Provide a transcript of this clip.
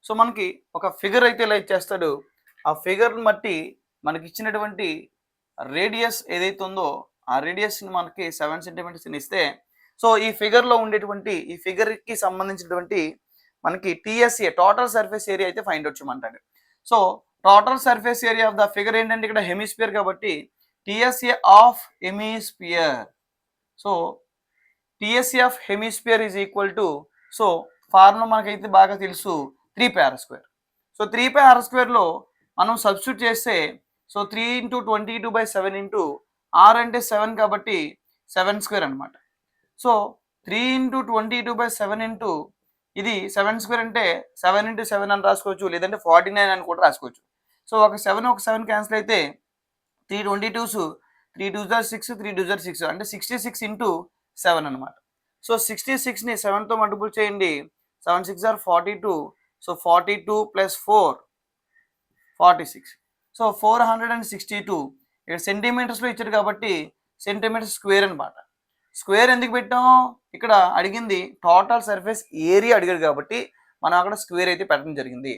So మనకి ఒక figure అయితే ఇలా ఇచ్చేస్తాడు. ఆ ఫిగర్‌ని బట్టి మనకిచ్చినటువంటి రేడియస్ ఏదైతే ఉందో, ఆ రేడియస్‌ని మనకి 7 సెంటీమీటర్స్ అని ఇస్తే, సో ఈ ఫిగర్‌లో ఉండేటువంటి ఈ ఫిగర్‌కి సంబంధించినటువంటి మనకి టీఎస్ఏ టోటల్ సర్ఫేస్ ఏరియా అయితే ఫైండ్ ఔట్ చేయమంటాడు. So total surface area of the figure ఏంటంటే ఇక్కడ హెమిస్ఫియర్ కాబట్టి TSA of hemisphere. So TSA of hemisphere is equal to, so formula మనకైతే బాగా తెలుసు, 3πr². సో 3πr²లో మనం సబ్స్టిట్యూట్ చేస్తే, సో 3 × 22/7 ఇంటూ ఆర్ అంటే 7 కాబట్టి 7² అనమాట. సో 3 × 22/7 ఇంటూ ఇది 7² అంటే 7 × 7 అని రాసుకోవచ్చు, లేదంటే 49 అని కూడా రాసుకోవచ్చు. సో ఒక 7 క్యాన్సిల్ అయితే 3 22s 3 2s are 6 3 2s are 6 అంటే 66 ఇంటూ 7 అనమాట. సో 66ని 7తో మల్టిపుల్ చేయండి, 7 6 are 42. సో 42 + 4 46. సో 462. ఇక్కడ సెంటీమీటర్స్లో ఇచ్చారు కాబట్టి సెంటీమీటర్ స్క్వేర్ అనమాట. స్క్వేర్ ఎందుకు పెట్టాం, ఇక్కడ అడిగింది టోటల్ సర్ఫేస్ ఏరియా అడిగాడు కాబట్టి మనం అక్కడ స్క్వేర్ అయితే పెట్టడం జరిగింది.